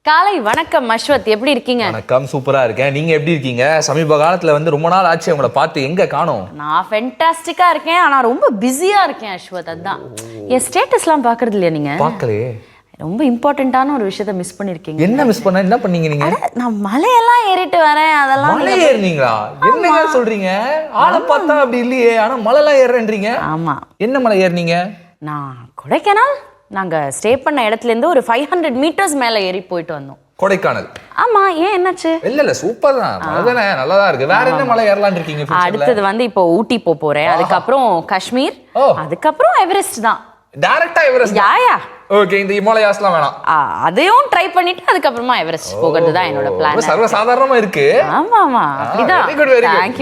காலை வணக்கம் அஸ்வத், எப்படி இருக்கீங்க? வணக்கம், சூப்பரா இருக்கேன். நீங்க எப்படி இருக்கீங்க? சமீப காலத்துல வந்து ரொம்ப நாள் ஆச்சு உங்களை பார்த்து, எங்க காணோம்? நான் ஃபென்டாஸ்டிக்கா இருக்கேன், ஆனா ரொம்ப பிஸியா இருக்கேன் அஸ்வத். அதான் என் ஸ்டேட்டஸ்லாம் பாக்குறது இல்லையா நீங்க? பார்க்கலையே. ரொம்ப இம்பார்ட்டன்ட்டான ஒரு விஷயத்த மிஸ் பண்ணிருக்கீங்க. என்ன மிஸ் பண்ண? என்ன பண்ணீங்க நீங்க? நான் மலையெல்லாம் ஏறிட்டு வரேன். அதெல்லாம் மலை ஏறினீங்களா? என்னங்க சொல்றீங்க? ஆளை பார்த்தா அப்படி இல்லையே, ஆனா மலைலாம் ஏறேன்றீங்க. ஆமா. என்ன மலை ஏறினீங்க? நான் கொடைக்கானல், நாங்க ஸ்டே பண்ண இடத்துல இருந்து ஒரு 500 மீட்டர்ஸ் மேல ஏறி போயிட்டு வந்தோம். கொடைக்கானல்? ஆமா. ஏன், என்னாச்சு? இல்ல சூப்பர் தான், மலை தானே, நல்லதா இருக்கு. வேற என்ன மலை ஏறலாம்னு இருக்கீங்க? அடுத்தது வந்து இப்போ ஊட்டி போறேன், அதுக்கப்புறம் காஷ்மீர், அதுக்கப்புறம் எவரெஸ்ட் தான். டைரக்டா எவரெஸ்ட்? யா. ஓகே, இந்த ஹிமாலயாஸ்லாம் வேணாம். அதையும் ட்ரை பண்ணிட்டு அதுக்கப்புறமா எவரெஸ்ட் போகிறது தான் என்னோட பிளான். சர்வ சாதாரணமா இருக்கு. ஆமா ஆமா, அப்படிதான். Very good, very good. Thank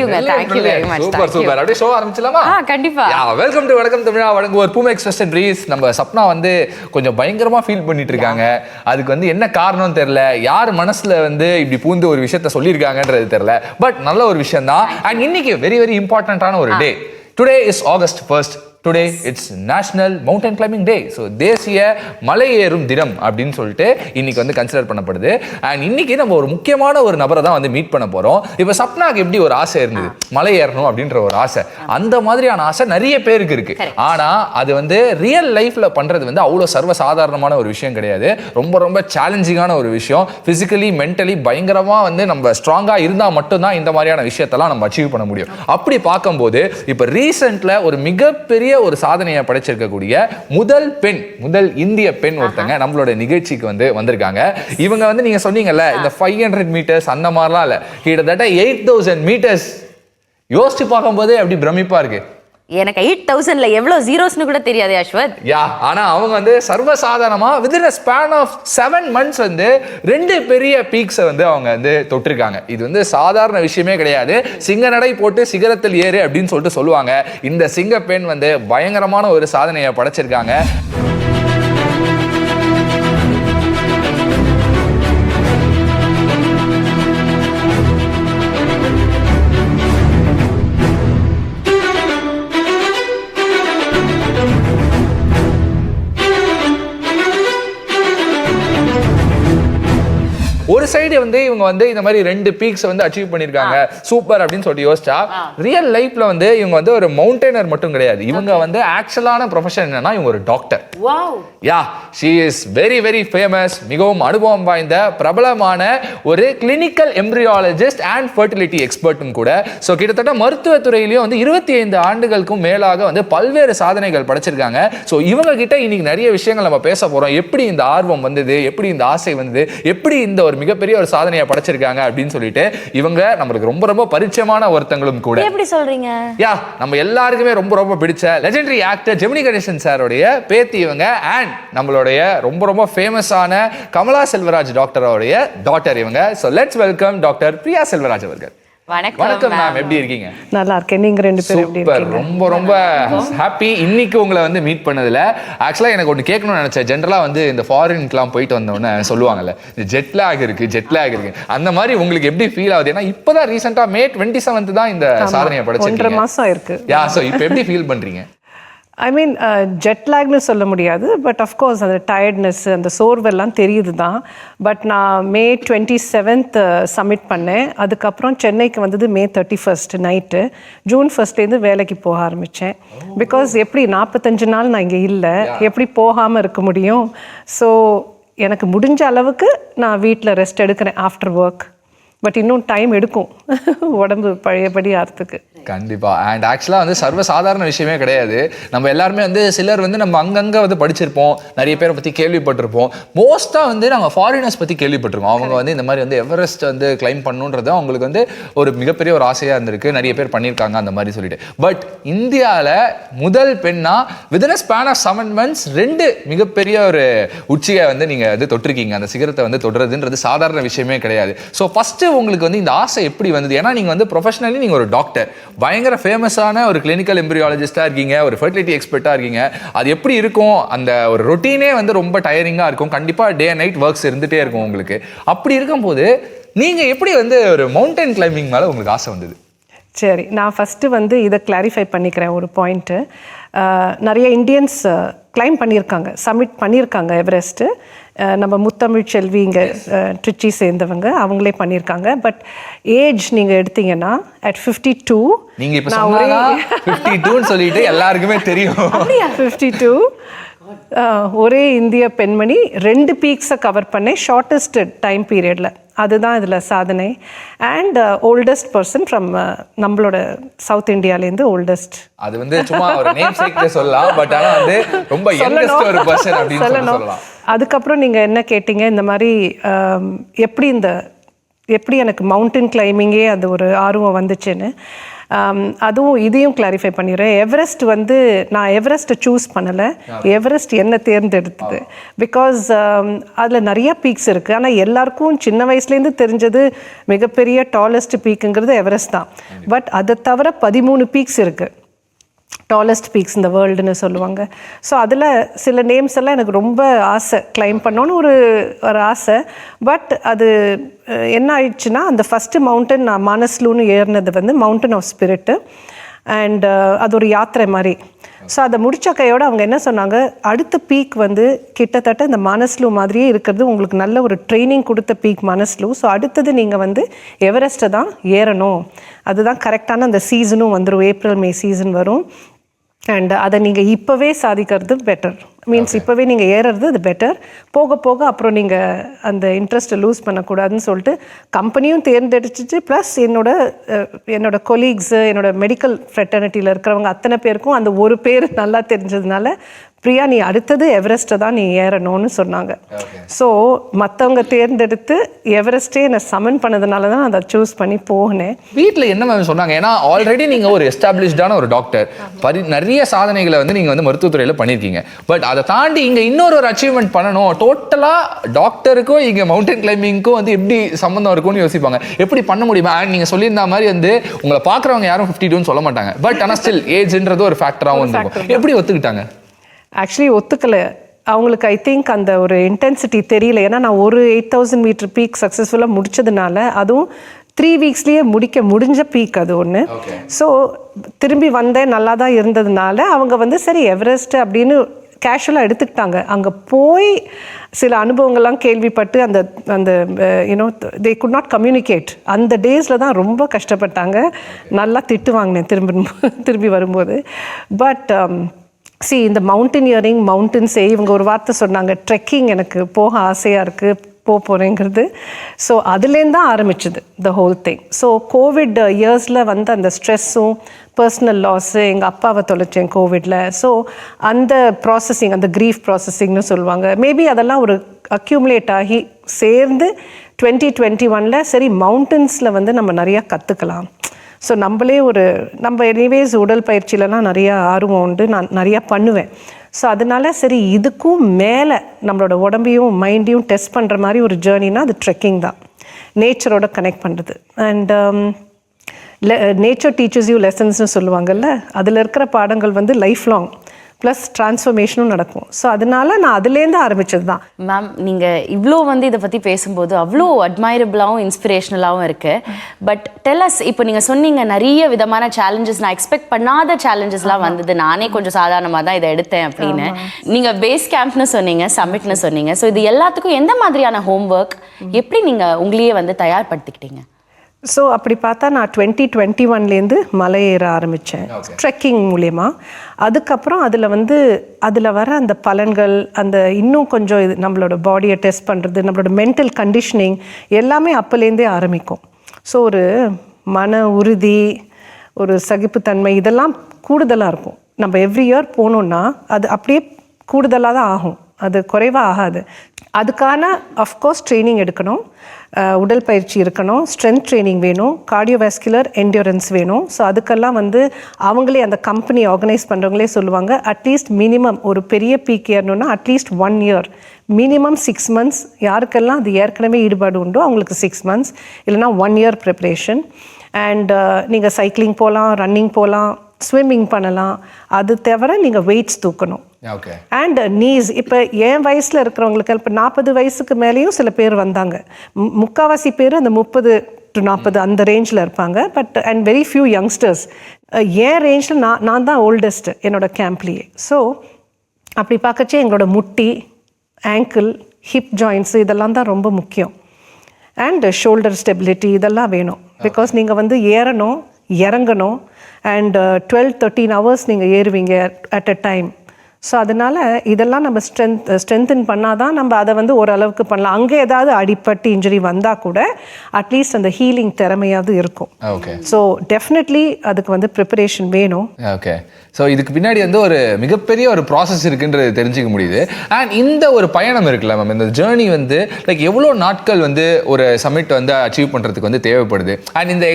you very much. Super super. அப்படியே ஷோ ஆரம்பிச்சலாமா? கண்டிப்பா. வெல்கம் டு வணக்கம் தமிழா வழங்குவோர் பூமெக்ஸ் வெஸ்டர்ன் ப்ரீஸ். நம்ம சப்னா வந்து கொஞ்சம் பயங்கரமா ஃபீல் பண்ணிட்டு இருக்காங்க. அதுக்கு வந்து என்ன காரணம்னு தெரியல, யார் மனசுல வந்து இப்படி பூந்து ஒரு விஷயத்த சொல்லியிருக்காங்கன்றது தெரியல. பட் நல்ல ஒரு விஷயம் தான். அண்ட் இன்னைக்கு வெரி வெரி இம்பார்ட்டன்டான ஒரு day. Today is August 1st. Today it's national mountain climbing day. So தேசிய மலை ஏறும் தினம் அப்படின்னு சொல்லிட்டு இன்னைக்கு வந்து கன்சிடர் பண்ணப்படுது. அண்ட் இன்னைக்கு நம்ம ஒரு முக்கியமான ஒரு நபரை தான் வந்து மீட் பண்ண போறோம். இப்போ சப்னாக்கு எப்படி ஒரு ஆசை இருந்தது, மலை ஏறணும் அப்படின்ற ஒரு ஆசை, அந்த மாதிரியான ஆசை நிறைய பேருக்கு இருக்கு. ஆனா அது வந்து ரியல் லைஃப்ல பண்றது வந்து அவ்வளோ சர்வசாதாரணமான ஒரு விஷயம் கிடையாது. ரொம்ப ரொம்ப சேலஞ்சிங்கான ஒரு விஷயம். பிசிக்கலி மென்டலி பயங்கரமா வந்து நம்ம ஸ்ட்ராங்கா இருந்தா மட்டும்தான் இந்த மாதிரியான விஷயத்தெல்லாம் நம்ம அச்சீவ் பண்ண முடியும். அப்படி பார்க்கும்போது இப்போ ரீசெண்ட்ல ஒரு மிகப்பெரிய ஒரு சாதனையை படைச்சிருக்கக்கூடிய முதல் இந்திய பெண் ஒருத்தங்க நம்மளோட நிகழ்ச்சிக்கு வந்து வந்திருக்காங்க. இவங்க வந்து நீங்க சொன்னீங்கல்ல இந்த 500 மீட்டர்ஸ் அந்த மாதிரிலாம் இல்ல, கிட்டத்தட்ட 8000 மீட்டர்ஸ். யோசிச்சு பார்க்கும்போதே அப்படி பிரமிப்பா இருக்கு. எனக்கு 8000ல எவ்வளவு ஜீரோஸ்னு கூட தெரியாது அஸ்வத். ஆனா அவங்க வந்து சர்வசாதாரணமா within a span of 7 months வந்து 2 பெரிய பீக்ஸை வந்து அவங்க வந்து தொட்டிருக்காங்க. இது வந்து சாதாரண விஷயமே கிடையாது. சிங்க நடை போட்டு சிகரத்தில் ஏறு அப்படின்னு சொல்லிட்டு சொல்லுவாங்க. இந்த சிங்க பெண் வந்து பயங்கரமான ஒரு சாதனையை படைச்சிருக்காங்க. ஒரு சைடு வந்து இவங்க வந்து இந்த மாதிரி 2 பீக்ஸ் வந்து அச்சீவ் பண்ணிருக்காங்க, சூப்பர் அப்படின்னு சொல்லிட்டு யோசிச்சா, ரியல் லைஃப்ல வந்து இவங்க வந்து ஒரு மவுண்டெய்னர் மட்டும் கிடையாது. இவங்க வந்து ஆக்சுவலான ப்ரொஃபஷன் என்னன்னா இவங்க ஒரு doctor. she is very very famous. மிகவும் அனுபவம் வாய்ந்த பிரபலமான ஒரு கிளினிக்கல் எம்பிரியாலஜிஸ்ட் அண்ட் ஃபெர்டிலிட்டி எக்ஸ்பர்ட்டும் கூட. ஸோ கிட்டத்தட்ட மருத்துவ துறையிலையும் வந்து 25 ஆண்டுகளுக்கும் மேலாக வந்து பல்வேறு சாதனைகள் படைச்சிருக்காங்க. ஸோ இவங்க கிட்ட இன்னைக்கு நிறைய விஷயங்கள் நம்ம பேச போறோம். எப்படி இந்த ஆர்வம் வந்தது, எப்படி இந்த ஆசை வந்தது, எப்படி இந்த ஒரு மிகப்பெரிய ஒரு சாதனையை படைச்சிருக்காங்க அப்படின்னு சொல்லிட்டு இவங்க நம்மளுக்கு ரொம்ப ரொம்ப பரிச்சயமான ஒருத்தங்களும் கூட. எப்படி சொல்றீங்க? நம்ம எல்லாருக்குமே ரொம்ப ரொம்ப பிடிச்ச லெஜெண்டரி ஆக்டர் ஜெமினி கணேசன் சாரோடைய பேத்தி இவங்க. அண்ட் நம்மளுடைய ரொம்ப ரொம்ப ஃபேமஸான கமலா செல்வராஜ் டாக்டரோடைய டாட்டர் இவங்க. So let's welcome doctor Priya Selvaraj அவர்கள். வணக்கம் மேம், எப்படி இருக்கீங்க? நல்லா இருக்கேன். நீங்க 2 பேரும் எப்படி இருக்கீங்க? ரொம்ப ரொம்ப ஹாப்பி இன்னைக்கு உங்களை வந்து மீட் பண்ணதுல. ஆக்சுவலா எனக்கு ஒன்று கேட்கணும்னு நினைச்சேன். ஜென்ரலா வந்து இந்த ஃபாரின்க்குலாம் போயிட்டு வந்தோடனே சொல்லுவாங்கல்ல ஜெட் லேக் இருக்கு. அந்த மாதிரி உங்களுக்கு எப்படி ஃபீல் ஆகுது? ஏன்னா இப்பதான் ரீசெண்டா May 27 தான் இந்த சாதனையை படைச்சிருக்கீங்க. 1.5 மாசம் இருக்கு. ஸோ இப்போ எப்படி ஃபீல் பண்றீங்க? ஐ மீன் ஜெட் லேக்னு சொல்ல முடியாது, பட் அஃப்கோர்ஸ் அந்த டயர்ட்னஸ், அந்த சோர்வெல்லாம் தெரியுது தான். பட் நான் May 27 சப்மிட் பண்ணேன். அதுக்கப்புறம் சென்னைக்கு வந்தது May 31 நைட்டு. June 1 வேலைக்கு போக ஆரம்பித்தேன். பிகாஸ் எப்படி 45 நாள் நான் இங்கே இல்லை, எப்படி போகாமல் இருக்க முடியும்? ஸோ எனக்கு முடிஞ்ச அளவுக்கு நான் வீட்டில் ரெஸ்ட் எடுக்கிறேன் ஆஃப்டர் ஒர்க். பட் இன்னும் டைம் எடுக்கும் உடம்பு பழையபடி ஆகிறதுக்கு. கண்டிப்பா. அண்ட் ஆக்சுவலா வந்து சர்வசாதாரண விஷயமே கிடையாது. நம்ம எல்லாருமே வந்து சிலர் வந்து நம்ம அங்கங்க வந்து படிச்சிருப்போம், நிறைய பேரை பத்தி கேள்விப்பட்டிருப்போம். மோஸ்டா வந்து நாங்கள் ஃபாரினர்ஸ் பத்தி கேள்விப்பட்டிருக்கோம். அவங்க வந்து இந்த மாதிரி வந்து எவரெஸ்ட் வந்து கிளைம் பண்ணுன்றது அவங்களுக்கு வந்து ஒரு மிகப்பெரிய ஒரு ஆசையா இருந்திருக்கு, நிறைய பேர் பண்ணியிருக்காங்க அந்த மாதிரி சொல்லிட்டு. பட் இந்தியாவில் முதல் பெண்ணா within a span of 7 months 2 மிகப்பெரிய ஒரு உச்சியை வந்து நீங்க வந்து தொட்டிருக்கீங்க. அந்த சிகரத்தை வந்து தொடுறதுன்றது சாதாரண விஷயமே கிடையாது. ஸோ ஃபர்ஸ்ட் உங்களுக்கு வந்து இந்த ஆசை எப்படி வந்தது? ஏன்னா நீங்க வந்து ப்ரொஃபஷனலி நீங்க ஒரு டாக்டர், பயங்கர ஃபேமஸான ஒரு கிளினிக்கல் எம்பிரியாலஜிஸ்டா இருக்கீங்க, ஒரு ஃபெர்டிலிட்டி எக்ஸ்பர்ட்டா இருக்கீங்க. அது எப்படி இருக்கும்? அந்த ஒரு ரொட்டீனே வந்து ரொம்ப டயரிங்கா இருக்கும். கண்டிப்பா டே அண்ட் நைட் ஒர்க்ஸ் இருந்துட்டே இருக்கும் உங்களுக்கு. அப்படி இருக்கும்போது நீங்க எப்படி வந்து ஒரு மவுண்டன் கிளைம்பிங் மேல உங்களுக்கு ஆசை வந்தது? சரி, நான் ஃபஸ்ட்டு வந்து இதை கிளாரிஃபை பண்ணிக்கிறேன் ஒரு பாயிண்ட்டு. நிறைய இந்தியன்ஸ் கிளைம் பண்ணியிருக்காங்க, சப்மிட் பண்ணியிருக்காங்க எவரெஸ்ட்டு. நம்ம முத்தமிழ் செல்வி இங்கே ட்ரிச்சி சேர்ந்தவங்க அவங்களே பண்ணியிருக்காங்க. பட் ஏஜ் நீங்கள் எடுத்தீங்கன்னா at 52 நீங்க இப்ப சொன்னா 52ன்னு சொல்லிட்டு எல்லாருக்குமே தெரியும். 52 ஒரே இந்திய பெண்மணி 2 பீக்ஸை கவர் பண்ணேன் ஷார்ட்டஸ்ட் டைம் பீரியடில். அதுதான் இதில் சாதனை. அண்ட் ஓல்டஸ்ட் பர்சன் ஃப்ரம் நம்மளோட சவுத் இந்தியாலேருந்து ஓல்டஸ்ட். அது வந்து சும்மா ஒரு நேம் சேக்ல சொல்லலாம், பட் ஆனால் வந்து ரொம்ப யங்கஸ்ட் ஒரு பர்சன் அப்படின்னு சொல்லலாம். அதுக்கப்புறம் நீங்கள் என்ன கேட்டீங்க, இந்த மாதிரி எப்படி எனக்கு மவுண்டன் கிளைம்பிங்கே அது ஒரு ஆர்வம் வந்துச்சுன்னு. அதுவும் இதையும் கிளாரிஃபை பண்ணிடுறேன். எவரெஸ்ட் வந்து நான் எவரெஸ்ட்டை சூஸ் பண்ணலை, எவரெஸ்ட் என்ன தேர்ந்தெடுத்தது. பிகாஸ் அதில் நிறைய பீக்ஸ் இருக்குது. ஆனால் எல்லாருக்கும் சின்ன வயசுலேருந்து தெரிஞ்சது மிகப்பெரிய டாலஸ்ட் பீக்குங்கிறது எவரெஸ்ட் தான். பட் அதை தவிர 13 பீக்ஸ் இருக்குது, டாலஸ்ட் பீக்ஸ் இந்த வேர்ல்டுன்னு சொல்லுவாங்க. ஸோ அதில் சில நேம்ஸ் எல்லாம் எனக்கு ரொம்ப ஆசை, கிளைம் பண்ணோன்னு ஒரு ஆசை. பட் அது என்ன ஆயிடுச்சுன்னா, அந்த ஃபஸ்ட்டு மவுண்டன் நான் மானஸ்லூன்னு ஏறினது வந்து மவுண்டன் ஆஃப் ஸ்பிரிட்டு. அண்ட் அது ஒரு யாத்திரை மாதிரி. ஸோ அதை முடித்த கையோடு அவங்க என்ன சொன்னாங்க, அடுத்த பீக் வந்து கிட்டத்தட்ட இந்த மானஸ்லூ மாதிரியே இருக்கிறது, உங்களுக்கு நல்ல ஒரு ட்ரைனிங் கொடுத்த பீக் மானஸ்லூ. ஸோ அடுத்தது நீங்கள் வந்து எவரெஸ்ட்டை தான் ஏறணும், அதுதான் கரெக்டான அந்த சீசனும் வந்துடும், ஏப்ரல் மே சீசன் வரும். அண்ட் அதை நீங்கள் இப்போவே சாதிக்கிறது பெட்டர். மீன்ஸ் இப்போவே நீங்கள் ஏறுறது அது பெட்டர். போக போக அப்புறம் நீங்கள் அந்த இன்ட்ரெஸ்ட்டை லூஸ் பண்ணக்கூடாதுன்னு சொல்லிட்டு கம்பெனியும் தேர்ந்தெடுத்துச்சு. ப்ளஸ் என்னோட கொலீக்ஸு, என்னோட மெடிக்கல் ஃப்ரெட்டர்னிட்டியில் இருக்கிறவங்க அத்தனை பேருக்கும் அந்த ஒரு பேர் நல்லா தெரிஞ்சதுனால, பிரியா நீ அடுத்தது எவரெஸ்ட்டை தான் நீ ஏறணும்னு சொன்னாங்க. ஸோ மற்றவங்க தேர்ந்தெடுத்து எவரெஸ்ட்டே என்னை சமன் பண்ணதுனால தான் அதை சூஸ் பண்ணி போகினேன். வீட்டில் என்ன மேம் சொன்னாங்க? ஏன்னா ஆல்ரெடி நீங்கள் ஒரு எஸ்டாப்ளிஷ்டான ஒரு டாக்டர், நிறைய சாதனைகளை வந்து நீங்கள் வந்து மருத்துவத்துறையில் பண்ணியிருக்கீங்க. பட் அதை தாண்டி இங்கே இன்னொரு அச்சீவ்மெண்ட் பண்ணணும், டோட்டலாக டாக்டருக்கும் இங்கே மவுண்டன் கிளைம்பிங்க்கும் வந்து எப்படி சம்மந்தம் இருக்கும்னு யோசிப்பாங்க. எப்படி பண்ண முடியுமா? அண்ட் நீங்கள் சொல்லியிருந்த மாதிரி வந்து உங்களை பார்க்குறவங்க யாரும் 52ன்னு சொல்ல மாட்டாங்க. பட் ஆனால் ஸ்டில் ஏஜ்ன்றது ஒரு ஃபேக்டராகவும் இருக்கும். எப்படி ஒத்துக்கிட்டாங்க? ஆக்சுவலி ஒத்துக்கலை அவங்களுக்கு. ஐ திங்க் அந்த ஒரு இன்டென்சிட்டி தெரியல. ஏன்னா நான் ஒரு 8000 மீட்டர் பீக் சக்ஸஸ்ஃபுல்லாக முடிச்சதுனால, அதுவும் 3 வீக்ஸ்லேயே முடிஞ்ச பீக் அது ஒன்று. ஸோ திரும்பி வந்தேன், நல்லா தான் இருந்ததுனால அவங்க வந்து சரி எவரெஸ்ட் அப்படின்னு கேஷுவலாக எடுத்துக்கிட்டாங்க. அங்கே போய் சில அனுபவங்கள்லாம் கேள்விப்பட்டு அந்த அந்த you know they could not communicate. அந்த டேஸில் தான் ரொம்ப கஷ்டப்பட்டாங்க. நல்லா திட்டு வாங்கினேன் திரும்பி வரும்போது. பட் இந்த மவுண்டனியரிங், மவுண்டன்ஸே இவங்க ஒரு வார்த்தை சொன்னாங்க, ட்ரெக்கிங் எனக்கு போக ஆசையாக இருக்குது, போகிறேங்கிறது. ஸோ அதுலேருந்து தான் ஆரம்பிச்சுது the whole thing. So Covid இயர்ஸில் வந்து அந்த ஸ்ட்ரெஸ்ஸும் பர்சனல் லாஸு, எங்கள் அப்பாவை தொலைச்சேன் கோவிடில். ஸோ அந்த ப்ராசஸிங், அந்த க்ரீஃப் ப்ராசஸிங்னு சொல்லுவாங்க, மேபி அதெல்லாம் ஒரு அக்யூமுலேட் ஆகி சேர்ந்து 2021 சரி மவுண்டன்ஸில் வந்து நம்ம நிறையா கற்றுக்கலாம். ஸோ நம்ம எனிவேஸ் உடல் பயிற்சியிலலாம் நிறையா ஆர்வம் உண்டு, நான் நிறையா பண்ணுவேன். ஸோ அதனால சரி இதுக்கும் மேலே நம்மளோட உடம்பையும் மைண்டையும் டெஸ்ட் பண்ணுற மாதிரி ஒரு ஜேர்னினா அது ட்ரெக்கிங் தான், நேச்சரோட கனெக்ட் பண்ணுறது. அண்ட் நேச்சர் டீச்சர்ஸ் யூ லெசன்ஸ்னு சொல்லுவாங்கல்ல, அதில் இருக்கிற பாடங்கள் வந்து லைஃப் லாங் ப்ளஸ் ட்ரான்ஸ்ஃபர்மேஷனும் நடக்கும். ஸோ அதனால நான் அதுலேருந்து ஆரம்பித்தது தான். மேம் நீங்கள் இவ்வளோ வந்து இதை பற்றி பேசும்போது அவ்வளோ அட்மைரபிளாகவும் இன்ஸ்பிரேஷனலாகவும் இருக்குது. பட் டெல்லஸ், இப்போ நீங்கள் சொன்னீங்க நிறைய விதமான சேலஞ்சஸ், நான் எக்ஸ்பெக்ட் பண்ணாத சேலஞ்சஸ்லாம் வந்தது, நானே கொஞ்சம் சாதாரணமாக தான் இதை எடுத்தேன் அப்படின்னு. நீங்கள் பேஸ் கேம்ப்னு சொன்னீங்க, சம்மிட்னு சொன்னீங்க. ஸோ இது எல்லாத்துக்கும் எந்த மாதிரியான ஹோம் ஒர்க், எப்படி நீங்கள் உங்களையே வந்து தயார்படுத்திக்கிட்டீங்க? ஸோ அப்படி பார்த்தா நான் 2021 மலை ஏற ஆரம்பித்தேன் ட்ரெக்கிங் மூலயமா. அதுக்கப்புறம் அதில் வர அந்த பலன்கள், அந்த இன்னும் கொஞ்சம் இது நம்மளோட பாடியை டெஸ்ட் பண்ணுறது, நம்மளோட மென்டல் கண்டிஷனிங் எல்லாமே அப்போலேருந்தே ஆரம்பிக்கும். ஸோ ஒரு மன உறுதி, ஒரு சகிப்புத்தன்மை இதெல்லாம் கூடுதலாக இருக்கும். நம்ம எவ்ரி இயர் போனோன்னா அது அப்படியே கூடுதலாக தான் ஆகும், அது குறைவாக ஆகாது. அதுக்கான அஃப்கோர்ஸ் ட்ரைனிங் எடுக்கணும், உடல் பயிற்சி இருக்கணும், ஸ்ட்ரென்த் ட்ரைனிங் வேணும், கார்டியோவாஸ்குலர் என்டியூரன்ஸ் வேணும். ஸோ அதுக்கெல்லாம் வந்து அவங்களே அந்த கம்பெனி ஆர்கனைஸ் பண்ணுறவங்களே சொல்லுவாங்க, அட்லீஸ்ட் மினிமம் ஒரு பெரிய பீக் ஏறணுன்னா அட்லீஸ்ட் 1 இயர், மினிமம் 6 months. யாருக்கெல்லாம் அது ஏற்கனவே ஈடுபாடு உண்டோ அவங்களுக்கு 6 months, இல்லைனா 1 year ப்ரிப்ரேஷன். அண்ட் நீங்கள் சைக்கிளிங் போகலாம், ரன்னிங் போகலாம், ஸ்விம்மிங் பண்ணலாம். அது தவிர நீங்கள் வெயிட்ஸ் தூக்கணும். அண்ட் நீஸ், இப்போ என் வயசில் இருக்கிறவங்களுக்கு இப்போ 40 வயசுக்கு மேலேயும் சில பேர் வந்தாங்க. முக்கால்வாசி பேர் அந்த 30 to 40 அந்த ரேஞ்சில் இருப்பாங்க. But and very few youngsters. என் ரேஞ்சில் நான் தான் ஓல்டஸ்ட் என்னோட கேம்ப்லேயே. ஸோ அப்படி பார்க்கச்சே எங்களோட முட்டி, ஆங்கிள், ஹிப் ஜாயின்ட்ஸு இதெல்லாம் தான் ரொம்ப முக்கியம். அண்ட் ஷோல்டர் ஸ்டெபிலிட்டி இதெல்லாம் வேணும். பிகாஸ் நீங்கள் வந்து ஏறணும், இறங்கணும், அண்ட் 12-13 ஹவர்ஸ் நீங்கள் ஏறுவீங்க அட் அ டைம். ஸோ அதனால் இதெல்லாம் நம்ம ஸ்ட்ரென்தன் பண்ணால் தான் நம்ம அதை வந்து ஓரளவுக்கு பண்ணலாம். அங்கே ஏதாவது அடிப்பட்டு இன்ஜுரி வந்தால் கூட அட்லீஸ்ட் அந்த ஹீலிங் திறமையாவது இருக்கும். ஓகே. ஸோ டெஃபினெட்லி அதுக்கு வந்து ப்ரிப்பரேஷன் வேணும். ஓகே. ஸோ இதுக்கு பின்னாடி வந்து ஒரு மிகப்பெரிய ஒரு ப்ராசஸ் இருக்குன்றது தெரிஞ்சுக்க முடியுது. அண்ட் இந்த ஒரு பயணம் இருக்குல்ல மேம், இந்த ஜேர்னி வந்து லைக் எவ்வளோ நாட்கள் வந்து ஒரு சமிட் வந்து அச்சீவ் பண்ணுறதுக்கு வந்து தேவைப்படுது? அண்ட் இந்த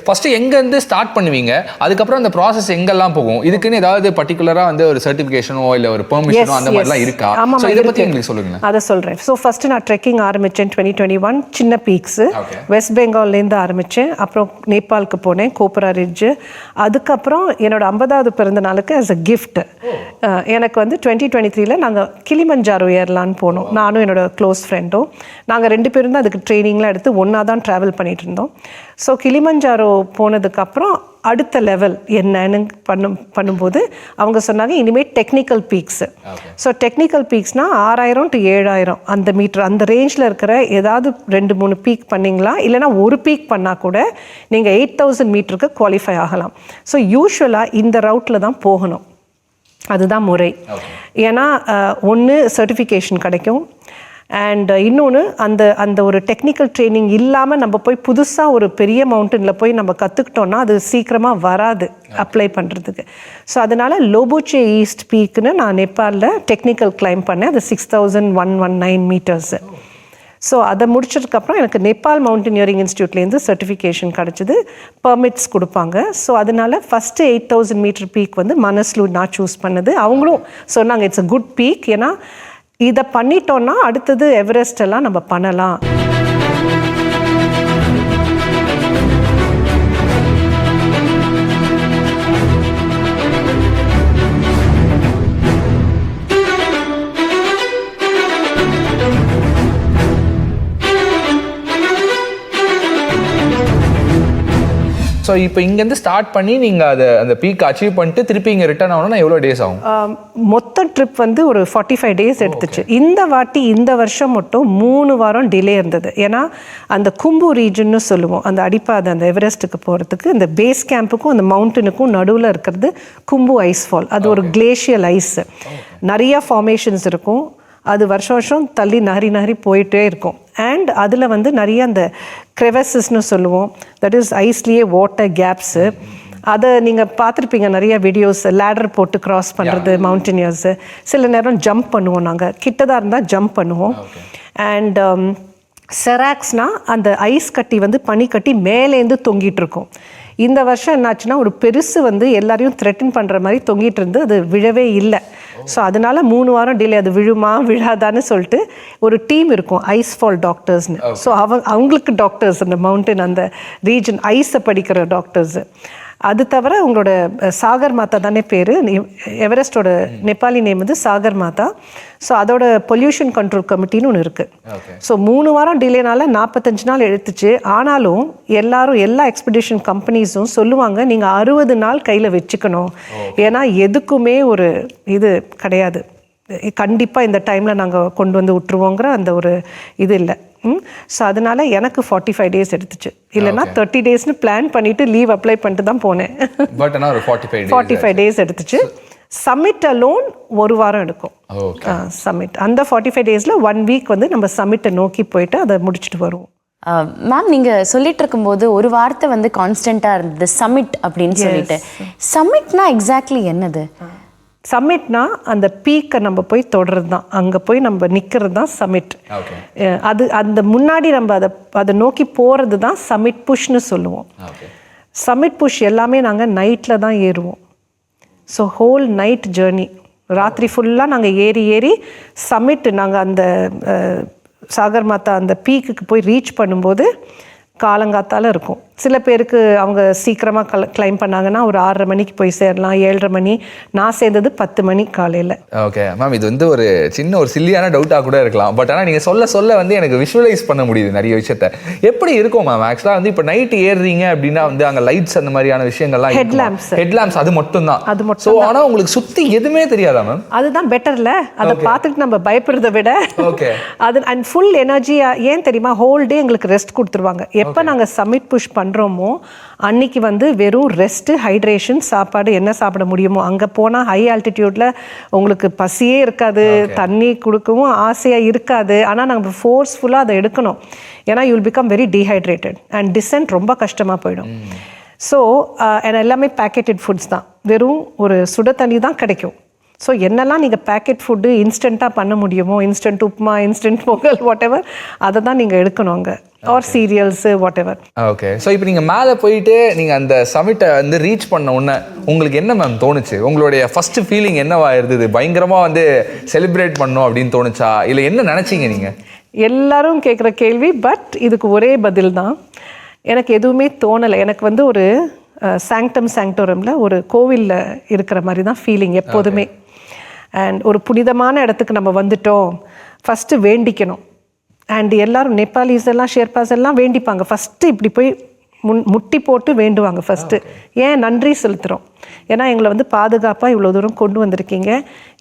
ஃபஸ்ட்டு எங்கேருந்து ஸ்டார்ட் பண்ணுவீங்க, அதுக்கப்புறம் அந்த ப்ராசஸ் எங்கெல்லாம் போகும்? இதுக்குன்னு ஏதாவது பர்டிகுலராக வந்து ஒரு சர்டிஃபிகேஷனோ இல்ல ஒரு பெர்மிஷனோ அந்த மாதிரிலாம் இருக்கா? சோ இத பத்தி உங்களுக்கு சொல்லுங்க. அத சொல்றேன். சோ ஃபர்ஸ்ட் நான் ட்ரெக்கிங் ஆரம்பிச்சேன் 2021 சின்ன பீக்ஸ். வெஸ்ட் பெங்கால்ல இருந்து ஆரம்பிச்சேன். அப்புறம் நேபாளுக்கு போனேன், கோப்ரா ரிட்ஜ். அதுக்கு அப்புறம் என்னோட 50வது பிறந்த நாளுக்கு as a gift எனக்கு வந்து 2023ல நாங்க கிளிமஞ்சாரோ ஏர்லான்னு போனோம். நானும் என்னோட க்ளோஸ் ஃப்ரெண்டும். நாங்க 2 பேரும் தான் அதுக்கு ட்ரைனிங்லாம் எடுத்து ஒண்ணா தான் டிராவல் பண்ணிட்டு இருந்தோம். ஸோ கிளிமஞ்சாரோ போனதுக்கு அப்புறம் அடுத்த லெவல் என்னன்னு பண்ணும்போது அவங்க சொன்னாங்க இனிமேல் டெக்னிக்கல் பீக்ஸு. ஸோ டெக்னிக்கல் பீக்ஸ்னால் 6000 to 7000 அந்த மீட்டர் அந்த ரேஞ்சில் இருக்கிற ஏதாவது 2-3 பீக் பண்ணிங்களா, இல்லைனா ஒரு பீக் பண்ணால் கூட நீங்கள் 8000 மீட்டருக்கு குவாலிஃபை ஆகலாம். ஸோ யூஸ்வலாக இந்த ரவுட்டில் தான் போகணும், அதுதான் முறை. ஏன்னா ஒன்று சர்டிஃபிகேஷன் கிடைக்கும், அண்ட் இன்னொன்று அந்த அந்த ஒரு டெக்னிக்கல் ட்ரைனிங் இல்லாமல் நம்ம போய் புதுசாக ஒரு பெரிய மவுண்டனில் போய் நம்ம கற்றுக்கிட்டோன்னா அது சீக்கிரமாக வராது அப்ளை பண்ணுறதுக்கு. ஸோ அதனால் லோபோச்சே ஈஸ்ட் பீக்குன்னு நான் நேபாளில் டெக்னிக்கல் கிளைம் பண்ணேன். அது 6119 மீட்டர்ஸு. ஸோ அதை முடிச்சதுக்கப்புறம் எனக்கு நேபாள் மவுண்டனியரிங் இன்ஸ்டியூட்லேருந்து சர்டிஃபிகேஷன் கிடச்சிது, பெர்மிட்ஸ் கொடுப்பாங்க. ஸோ அதனால் ஃபஸ்ட்டு 8000 மீட்டர் பீக் வந்து மனஸ்லூ நான் சூஸ் பண்ணது. அவங்களும் சொன்னாங்க இட்ஸ் அ குட் பீக், ஏன்னா இதை பண்ணிட்டோன்னா அடுத்தது எவரெஸ்ட் எல்லாம் நம்ம பண்ணலாம். ஸோ இப்போ இங்கேருந்து ஸ்டார்ட் பண்ணி நீங்கள் அதை அந்த பீக் அச்சீவ் பண்ணிட்டு திருப்பி இங்கே ரிட்டர்ன் ஆகணும்னா எவ்வளோ டேஸ் ஆகும்? மொத்த ட்ரிப் வந்து ஒரு 45 டேஸ் எடுத்துச்சு. இந்த வாட்டி இந்த வருஷம் மட்டும் 3 வாரம் டிலே இருந்தது. ஏன்னா அந்த கும்பு ரீஜன்னு சொல்லுவோம், அந்த அடிப்பாதை அந்த எவரெஸ்ட்டுக்கு போகிறதுக்கு இந்த பேஸ் கேம்புக்கும் அந்த மவுண்டனுக்கும் நடுவில் இருக்கிறது கும்பு ஐஸ் ஃபால். அது ஒரு கிளேஷியல் ஐஸ், நிறையா ஃபார்மேஷன்ஸ் இருக்கும். அது வருஷம் வருஷம் தள்ளி நகரி போயிட்டே இருக்கும். அண்ட் அதில் வந்து நிறைய அந்த க்ரெவசஸ்ன்னு சொல்லுவோம், தட் இஸ் ஐஸ்லேயே வாட்டர் கேப்ஸு. அதை நீங்கள் பார்த்துருப்பீங்க நிறைய வீடியோஸ், லேடர் போட்டு க்ராஸ் பண்ணுறது மவுண்டனியர்ஸு. சில நேரம் ஜம்ப் பண்ணுவோம், நாங்கள் கிட்டதாக இருந்தால் ஜம்ப் பண்ணுவோம். அண்ட் செராக்ஸ்னால் அந்த ஐஸ் கட்டி வந்து பனி கட்டி மேலேருந்து தொங்கிட்டு இருக்கும். இந்த வருஷம் என்னாச்சுன்னா ஒரு பெருசு வந்து எல்லாரையும் த்ரெட்டன் பண்ணுற மாதிரி தொங்கிட்டு இருந்து அது விழவே இல்லை. ஸோ அதனால 3 வாரம் டிலே. அது விழுமா விழாதான்னு சொல்லிட்டு ஒரு டீம் இருக்கும், ஐஸ் ஃபால் டாக்டர்ஸ்னு. ஸோ அவங்களுக்கு டாக்டர்ஸ் அந்த மவுண்டன் அந்த ரீஜன் ஐஸை படிக்கிற டாக்டர்ஸு. அது தவிர உங்களோட சாகர் மாதா தானே பேர், எவரெஸ்டோட நேபாளி நேம் வந்து சாகர் மாதா. ஸோ அதோட பொல்யூஷன் கண்ட்ரோல் கமிட்டின்னு ஒன்று இருக்குது. ஸோ 3 வாரம் டிலேனால 45 நாள் எடுத்துச்சு. ஆனாலும் எல்லா எக்ஸ்பெடிஷன் கம்பெனிஸும் சொல்லுவாங்க நீங்கள் 60 நாள் கையில் வச்சுக்கணும், ஏன்னா எதுக்குமே ஒரு இது கிடையாது, கண்டிப்பாக இந்த டைமில் நாங்கள் கொண்டு வந்து விட்டுருவோங்கிற அந்த ஒரு இது இல்லை. ஸோ அதனால எனக்கு 45 டேஸ் எடுத்துச்சு. இல்லைன்னா 30 டேஸ்னு பிளான் பண்ணிட்டு லீவ் அப்ளை பண்ணிட்டு தான் போனேன். பட் ஆனால் ஒரு 45 டேஸ் எடுத்துச்சு. சமிட் அலோன் 1 வாரம் எடுக்கும். சமிட் அந்த 45 டேஸில் 1 வீக் வந்து நம்ம சமிட்டை நோக்கி போயிட்டு அதை முடிச்சுட்டு வருவோம். மேம், நீங்கள் சொல்லிட்டு இருக்கும்போது ஒரு வார்த்தை வந்து கான்ஸ்டண்ட்டாக இருந்தது, சமிட் அப்படின்னு சொல்லிட்டு. சமிட்னா எக்ஸாக்ட்லி என்னது? சமிட்னா அந்த பீக்கை நம்ம போய் தொடர்றது தான், அங்கே போய் நம்ம நிற்கிறது தான் சமிட். அது அந்த முன்னாடி நம்ம அதை நோக்கி போகிறது தான் சமிட் புஷ்னு சொல்லுவோம். சமிட் புஷ் எல்லாமே நாங்கள் நைட்டில் தான் ஏறுவோம். ஸோ ஹோல் நைட் ஜேர்னி, ராத்திரி ஃபுல்லாக நாங்கள் ஏறி சமிட் நாங்கள் அந்த சாகர் மாதா அந்த பீக்குக்கு போய் ரீச் பண்ணும்போது காலங்காத்தால் இருக்கும். சில பேருக்கு அவங்க சீக்கிரமாக கிளைம் பண்ணாங்கன்னா ஒரு 6:30 மணிக்கு போய் சேரலாம், 7:30 மணி. நான் சேர்ந்தது 10 மணி காலையில். ஓகே மேம், இது வந்து ஒரு சின்ன ஒரு சில்லியான டவுட்டாக கூட இருக்கலாம். பட் ஆனால் நீங்கள் சொல்ல வந்து எனக்கு விஷுவலைஸ் பண்ண முடியுது நிறைய விஷயத்த. எப்படி இருக்கும் மேம் ஆக்சுவலாக வந்து இப்போ நைட்டு ஏறுறீங்க அப்படின்னா வந்து அங்கே லைட்ஸ் அந்த மாதிரியான விஷயங்கள்லாம் ஹெட்லாம்ப்ஸ் அது மட்டும் தான். ஸோ ஆனால் உங்களுக்கு சுற்றி எதுவுமே தெரியாதா மேம்? அதுதான் பெட்டர்ல. அதை பார்த்துட்டு நம்ம பயப்படுறதை விட அது அண்ட் ஃபுல் எனர்ஜியா. ஏன் தெரியுமா, ஹோல் டே எங்களுக்கு ரெஸ்ட் கொடுத்துருவாங்க. எப்போ நாங்கள் சம்மிட் புஷ் பண்ணுறோமோ அன்னைக்கு வந்து வெறும் ரெஸ்ட்டு, ஹைட்ரேஷன், சாப்பாடு என்ன சாப்பிட முடியுமோ. அங்கே போனால் ஹை ஆல்டிடியூட்ல உங்களுக்கு பசியே இருக்காது, தண்ணி கொடுக்கவும் ஆசையாக இருக்காது. ஆனால் நாங்கள் ஃபோர்ஸ்ஃபுல்லாக அதை எடுக்கணும். ஏன்னா you will become very dehydrated and dissent ரொம்ப கஷ்டமாக போயிடும். ஸோ எல்லாமே பேக்கெட்டட் ஃபுட்ஸ் தான், வெறும் ஒரு சுட தண்ணி தான் கிடைக்கும். ஸோ என்னெல்லாம் நீங்கள் பேக்கெட் ஃபுட்டு இன்ஸ்டண்ட்டாக பண்ண முடியுமோ, instant upma, instant pongal, whatever, அதை தான் நீங்கள் எடுக்கணும் அங்கே. Or cereals, whatever. Okay. So இப்போ நீங்கள் மேலே போயிட்டு நீங்கள் அந்த சமிட்டை வந்து ரீச் பண்ண உடனே உங்களுக்கு என்ன மேம் தோணுச்சு? உங்களுடைய ஃபர்ஸ்ட் ஃபீலிங் என்னவா இருந்தது? பயங்கரமாக வந்து செலிப்ரேட் பண்ணோம் அப்படின்னு தோணுச்சா, இல்லை என்ன நினச்சிங்க நீங்கள்? எல்லாரும் கேட்குற கேள்வி, பட் இதுக்கு ஒரே பதில் தான். எனக்கு எதுவுமே தோணலை. எனக்கு வந்து ஒரு சாங்டோரமில் ஒரு கோவிலில் இருக்கிற மாதிரி தான் ஃபீலிங் எப்போதுமே. அண்ட் ஒரு புனிதமான இடத்துக்கு நம்ம வந்துட்டோம், ஃபஸ்ட்டு வேண்டிக்கணும். அண்ட் எல்லாரும் நேபாளிஸ் எல்லாம், ஷேர்பாஸ் எல்லாம் வேண்டிப்பாங்க. ஃபஸ்ட்டு இப்படி போய் முட்டி போட்டு வேண்டுவாங்க ஃபஸ்ட்டு. ஏன்? நன்றி செலுத்துகிறோம். ஏன்னா எங்களை வந்து பாதுகாப்பாக இவ்வளோ தூரம் கொண்டு வந்திருக்கீங்க,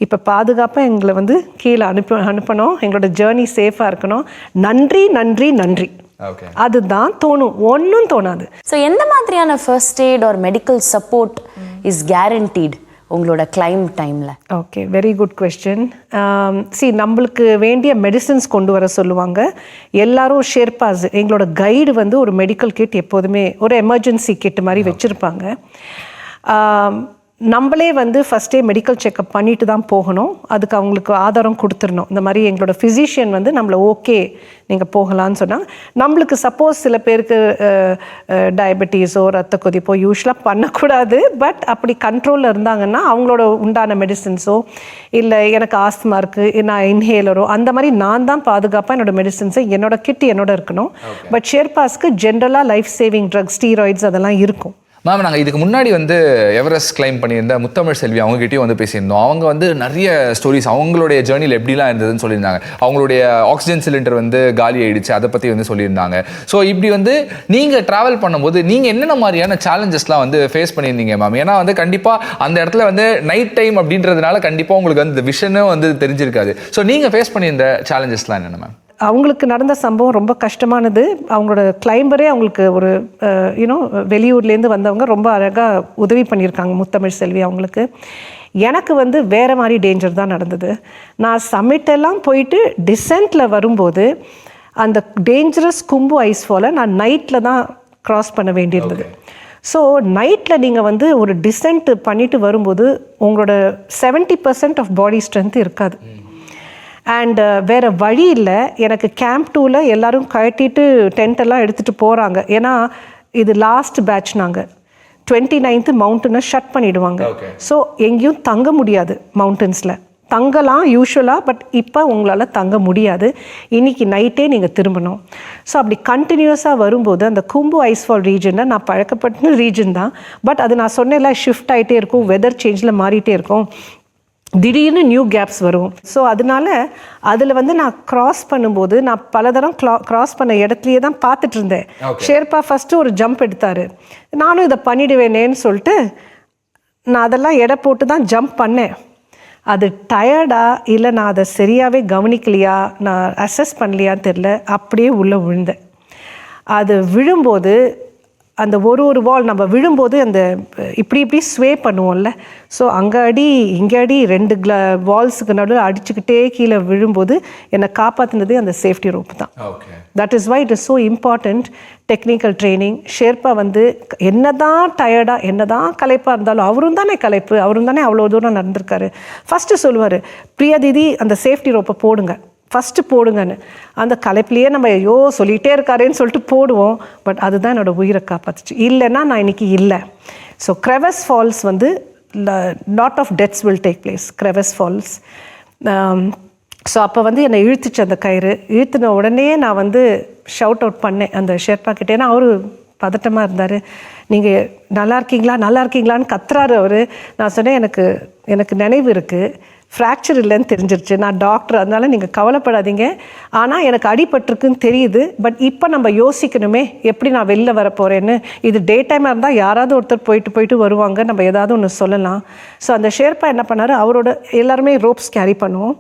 இப்போ பாதுகாப்பாக எங்களை வந்து கீழே அனுப்பணும், எங்களோட ஜேர்னி சேஃபாக இருக்கணும், நன்றி நன்றி நன்றி. அதுதான் தோணும், ஒன்றும் தோணாது. ஸோ எந்த மாதிரியான first aid or medical support is guaranteed உங்களோட கிளைம் டைமில்? Okay, very good question. நம்மளுக்கு வேண்டிய மெடிசின்ஸ் கொண்டு வர சொல்லுவாங்க எல்லாரும். ஷேர்பாஸ் எங்களோட கைடு வந்து ஒரு மெடிக்கல் கிட் எப்போதுமே ஒரு எமர்ஜென்சி கிட் மாதிரி வச்சுருப்பாங்க. நம்மளே வந்து ஃபஸ்ட்டே மெடிக்கல் செக்கப் பண்ணிட்டு தான் போகணும். அதுக்கு அவங்களுக்கு ஆதாரம் கொடுத்துடணும். இந்த மாதிரி எங்களோட ஃபிசிஷியன் வந்து நம்மளை ஓகே நீங்கள் போகலான்னு சொன்னால், நம்மளுக்கு சப்போஸ் சில பேருக்கு டயபெட்டிஸோ ரத்த கொதிப்போ யூஸ்வலாக பண்ணக்கூடாது, பட் அப்படி கண்ட்ரோலில் இருந்தாங்கன்னா அவங்களோட உண்டான மெடிசின்ஸோ, இல்லை எனக்கு ஆஸ்துமா இருக்குது நான் இன்ஹேலரோ, அந்த மாதிரி நான் தான் பாதுகாப்பாக என்னோட மெடிசின்ஸை, என்னோட கிட் என்னோட இருக்கணும். பட் ஷேர்பாஸ்க்கு ஜென்ரலாக லைஃப் சேவிங் ட்ரக்ஸ், ஸ்டீராய்ட்ஸ் அதெல்லாம் இருக்கும். மேம், நாங்கள் இதுக்கு முன்னாடி வந்து எவரெஸ்ட் கிளைம் பண்ணியிருந்த முத்தமிழ் செல்வி அவங்ககிட்டயும் வந்து பேசியிருந்தோம். அவங்க வந்து நிறைய ஸ்டோரிஸ் அவங்களுடைய ஜேர்னியில் எப்படிலாம் இருந்ததுன்னு சொல்லியிருந்தாங்க. அவங்களுடைய ஆக்சிஜன் சிலிண்டர் வந்து காலி ஆயிடுச்சு, அதை பற்றி வந்து சொல்லியிருந்தாங்க. ஸோ இப்படி வந்து நீங்கள் ட்ராவல் பண்ணும்போது நீங்கள் என்னென்ன மாதிரியான சேலஞ்சஸ்லாம் வந்து ஃபேஸ் பண்ணியிருந்தீங்க மேம்? ஏன்னா வந்து கண்டிப்பாக அந்த இடத்துல வந்து நைட் டைம் அப்படின்றதுனால கண்டிப்பாக உங்களுக்கு வந்து விஷனும் வந்து தெரிஞ்சிருக்காது. ஸோ நீங்கள் ஃபேஸ் பண்ணியிருந்த சேலஞ்சஸ்லாம் என்னென்ன மேம்? அவங்களுக்கு நடந்த சம்பவம் ரொம்ப கஷ்டமானது. அவங்களோட கிளைம்பரே அவங்களுக்கு ஒரு வெளியூர்லேருந்து வந்தவங்க ரொம்ப அழகாக உதவி பண்ணியிருக்காங்க, முத்தமிழ் செல்வி அவங்களுக்கு. எனக்கு வந்து வேறு மாதிரி டேஞ்சர் தான் நடந்தது. நான் சமிட்டெல்லாம் போயிட்டு டிசென்ட்டில் வரும்போது அந்த டேஞ்சரஸ் கும்பு ஐஸ் ஃபாலை நான் நைட்டில் தான் க்ராஸ் பண்ண வேண்டியிருந்தது. ஸோ நைட்டில் நீங்கள் வந்து ஒரு டிசென்ட் பண்ணிட்டு வரும்போது உங்களோட 70% ஆஃப் பாடி ஸ்ட்ரென்த் இருக்காது. அண்ட் வேறு வழி இல்லை. எனக்கு கேம்ப் 2ல் எல்லோரும் கட்டிட்டு டென்ட்டெல்லாம் எடுத்துகிட்டு போகிறாங்க. ஏன்னா இது லாஸ்ட் பேட்ச். நாங்கள் 29th மவுண்டனை ஷட் பண்ணிவிடுவாங்க. ஸோ எங்கேயும் தங்க முடியாது மவுண்டன்ஸில். தங்கலாம் யூஸ்வலாக, பட் இப்போ உங்களால் தங்க முடியாது. இன்றைக்கி நைட்டே நீங்கள் திரும்பணும். ஸோ அப்படி கண்டினியூஸாக வரும்போது அந்த கும்பு ஐஸ்ஃபால் ரீஜனில் நான் பழக்கப்பட்ட ரீஜன் தான். பட் அது நான் சொன்னேன்ல, ஷிஃப்ட் ஆகிட்டே இருக்கும், வெதர் சேஞ்சில் மாறிட்டே இருக்கும், திடீர்னு நியூ கேப்ஸ் வரும். ஸோ அதனால அதில் வந்து நான் க்ராஸ் பண்ணும்போது நான் பல தரம் க்ராஸ் பண்ண இடத்துலையே தான் பார்த்துட்டு இருந்தேன். ஷேர்பா ஃபஸ்ட்டு ஒரு ஜம்ப் எடுத்தார், நானும் இதை பண்ணிடுவேனேன்னு சொல்லிட்டு நான் அதெல்லாம் எடை போட்டு தான் ஜம்ப் பண்ணேன். அது டயர்டா இல்லை நான் அதை சரியாகவே கவனிக்கலையா, நான் அசஸ் பண்ணலையான்னு தெரில, அப்படியே உள்ளே விழுந்தேன். அது விழும்போது அந்த ஒரு வால் நம்ம விழும்போது அந்த இப்படி ஸ்வே பண்ணுவோம்ல, ஸோ அங்கே அடி இங்கே அடி 2 வால்ஸுக்கு நடுவில் அடிச்சுக்கிட்டே கீழே விழும்போது என்னை காப்பாற்றினது அந்த சேஃப்டி ரோப் தான். That is why it is so important. Technical training. Sherpa வந்து என்ன தான் டயர்டாக என்ன தான் களைப்பாக இருந்தாலும் அவரும் தானே களைப்பு, அவரும் தானே அவ்வளோ தூரம் நடந்திருக்காரு. ஃபஸ்ட்டு சொல்லுவார், பிரியா தீதி அந்த சேஃப்டி ரோப்பை போடுங்க, ஃபஸ்ட்டு போடுங்கன்னு. அந்த கலைப்பிலேயே நம்ம ஐயோ சொல்லிகிட்டே இருக்காருன்னு சொல்லிட்டு போடுவோம். பட் அதுதான் என்னோடய உயிரை காப்பாற்றுச்சு. இல்லைன்னா நான் இன்றைக்கி இல்லை. ஸோ கிரெவஸ் ஃபால்ஸ் வந்து lot of deaths will take place, crevasse falls. So அப்போ வந்து என்னை இழுத்துச்சு அந்த கயிறு. இழுத்துன உடனே நான் வந்து ஷவுட் அவுட் பண்ணேன் அந்த ஷெர்பா கிட்டே. ஏன்னா அவர் பதட்டமாக இருந்தார். நீங்கள் நல்லா இருக்கீங்களான்னு கத்துறாரு அவர். நான் சொன்னேன், எனக்கு நினைவு இருக்குது, ஃப்ராக்சர் இல்லைன்னு தெரிஞ்சிருச்சு, நான் டாக்டர், அதனால் நீங்கள் கவலைப்படாதீங்க, ஆனால் எனக்கு அடிபட்டிருக்குன்னு தெரியுது, பட் இப்போ நம்ம யோசிக்கணுமே எப்படி நான் வெளில வர போகிறேன்னு. இது டே டைமாக இருந்தால் யாராவது ஒருத்தர் போயிட்டு வருவாங்க, நம்ம ஏதாவது ஒன்று சொல்லலாம். ஸோ அந்த ஷேர்ப்பா என்ன பண்ணார், அவரோட எல்லாருமே ரோப்ஸ் கேரி பண்ணுவோம்,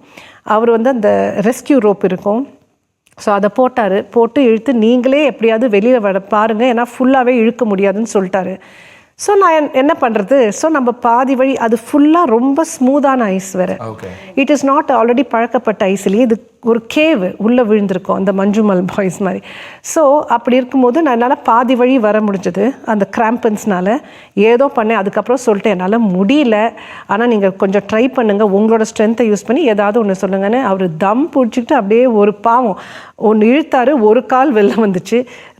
அவர் வந்து அந்த ரெஸ்கியூ ரோப் இருக்கும், ஸோ அதை போட்டு இழுத்து நீங்களே எப்படியாவது வெளியில் வர பாருங்கள், ஏன்னா ஃபுல்லாகவே இழுக்க முடியாதுன்னு சொல்லிட்டாரு. ஸோ நான் என்ன பண்ணுறது, ஸோ நம்ம பாதி வழி, அது ஃபுல்லாக ரொம்ப ஸ்மூத்தான ஐஸ் வேறு, இட் இஸ் நாட் ஆல்ரெடி பழக்கப்பட்ட ஐஸ்லேயே, இது ஒரு கேவு உள்ளே விழுந்திருக்கும் அந்த மஞ்சுமல் பாய்ஸ் மாதிரி. ஸோ அப்படி இருக்கும்போது நான் என்னால் பாதி வழி வர முடிஞ்சது அந்த கிராம்பன்ஸ்னால. ஏதோ பண்ணேன், அதுக்கப்புறம் சொல்லிட்டேன் என்னால் முடியல, ஆனால் நீங்கள் கொஞ்சம் ட்ரை பண்ணுங்கள், உங்களோட ஸ்ட்ரென்த்தை யூஸ் பண்ணி ஏதாவது ஒன்று சொல்லுங்கன்னு. அவர் தம் பிடிச்சிக்கிட்டு அப்படியே ஒரு பாவம் ஒன்று இழுத்தாரு, ஒரு கால் வெளில வந்துச்சு.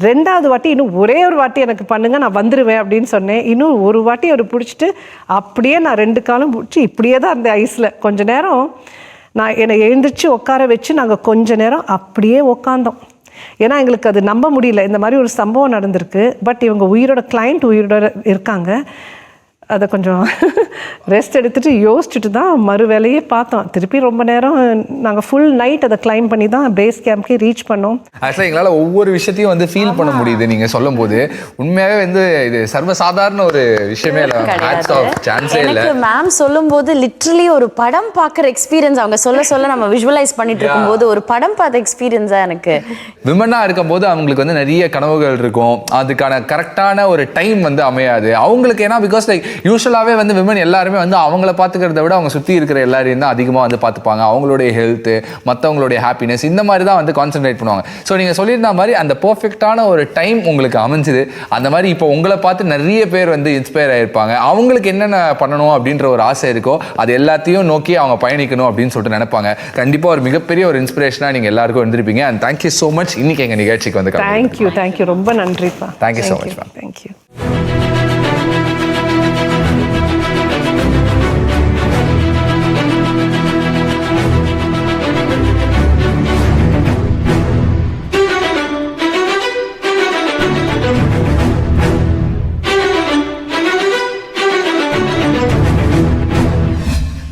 2வது வாட்டி இன்னும் ஒரே ஒரு வாட்டி எனக்கு பண்ணுங்கள், நான் வந்துடுவேன் அப்படின்னு சொன்னேன். இன்னும் ஒரு வாட்டி அவர் பிடிச்சிட்டு அப்படியே நான் 2 காலும் பிடிச்சி இப்படியே தான் இருந்தேன் ஐஸில். கொஞ்ச நேரம் நான் என்னை எழுந்திரிச்சு உட்கார வச்சு நாங்கள் கொஞ்ச நேரம் அப்படியே உட்காந்தோம். ஏன்னா எங்களுக்கு அது நம்ப முடியல, இந்த மாதிரி ஒரு சம்பவம் நடந்திருக்கு, பட் இவங்க கிளைண்ட் உயிரோட இருக்காங்க. அதை கொஞ்சம் ரெஸ்ட் எடுத்துகிட்டு யோசிச்சுட்டு தான் மறு வேலையே பார்த்தோம். திருப்பி ரொம்ப நேரம் நாங்கள் ஃபுல் நைட் அதை கிளைம் பண்ணி தான் பேஸ் கேம்ப்கே ரீச் பண்ணோம். ஆக்சுவலாக எங்களால் ஒவ்வொரு விஷயத்தையும் வந்து ஃபீல் பண்ண முடியுது நீங்கள் சொல்லும் போது. உண்மையாகவே வந்து இது சர்வசாதாரண ஒரு விஷயமே இல்லை, சான்ஸே இல்லை. மேம் சொல்லும் போது லிட்ரலி ஒரு படம் பார்க்குற எக்ஸ்பீரியன்ஸ் அவங்க சொல்ல நம்ம விஷுவலைஸ் பண்ணிட்டு இருக்கும்போது ஒரு படம் பார்த்த எக்ஸ்பீரியன்ஸாக எனக்கு. விமனாக இருக்கும்போது அவங்களுக்கு வந்து நிறைய கனவுகள் இருக்கும், அதுக்கான கரெக்டான ஒரு டைம் வந்து அமையாது அவங்களுக்கு. ஏன்னா பிகாஸ் லைக் யூஸ்வலாகவே வந்து விமன் எல்லாருமே வந்து அவங்கள பார்த்துக்கிறத விட அவங்க சுற்றி இருக்கிற எல்லாரையும் தான் அதிகமாக வந்து பார்த்துப்பாங்க. அவங்களுடைய ஹெல்த்து, மற்றவங்களுடைய ஹாப்பினஸ், இந்த மாதிரி தான் வந்து கான்சென்ட்ரேட் பண்ணுவாங்க. ஸோ நீங்கள் சொல்லியிருந்த மாதிரி அந்த பர்ஃபெக்டான ஒரு டைம் உங்களுக்கு அமைஞ்சுது. அந்த மாதிரி இப்போ உங்களை பார்த்து நிறைய பேர் வந்து இன்ஸ்பயர் ஆகிருப்பாங்க. அவங்களுக்கு என்னென்ன பண்ணணும் அப்படின்ற ஒரு ஆசை இருக்கோ அது எல்லாத்தையும் நோக்கி அவங்க பயணிக்கணும் அப்படின்னு சொல்லிட்டு நினைப்பாங்க. கண்டிப்பாக ஒரு மிகப்பெரிய ஒரு இன்ஸ்பிரேஷனாக நீங்கள் எல்லாருக்கும் வந்திருப்பீங்க. அண்ட் தேங்க்யூ ஸோ மச் இன்னைக்கு எங்கள் நிகழ்ச்சிக்கு வந்து. தேங்க்யூ ரொம்ப நன்றிப்பா. Thank you so much. Thank you.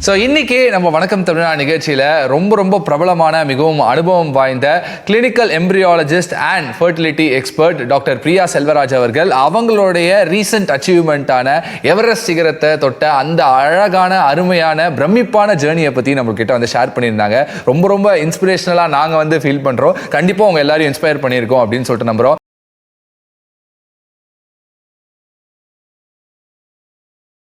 So இன்னைக்கு நம்ம வணக்கம் தமிழா நிகழ்ச்சியில் ரொம்ப பிரபலமான மிகவும் அனுபவம் வாய்ந்த clinical embryologist and fertility expert doctor Priya Selvaraj அவர்கள் அவங்களுடைய ரீசெண்ட் அச்சீவ்மெண்ட்டான எவரெஸ்ட் சிகரத்தை தொட்ட அந்த அழகான அருமையான பிரமிப்பான ஜேர்னியை பற்றி நம்மக்கிட்ட வந்து ஷேர் பண்ணியிருந்தாங்க. ரொம்ப இன்ஸ்பிரேஷனலாக நாங்கள் வந்து ஃபீல் பண்ணுறோம். கண்டிப்பாக உங்கள் எல்லாரும் இன்ஸ்பயர் பண்ணியிருக்கோம் அப்படின்னு சொல்லிட்டு நம்புகிறோம்.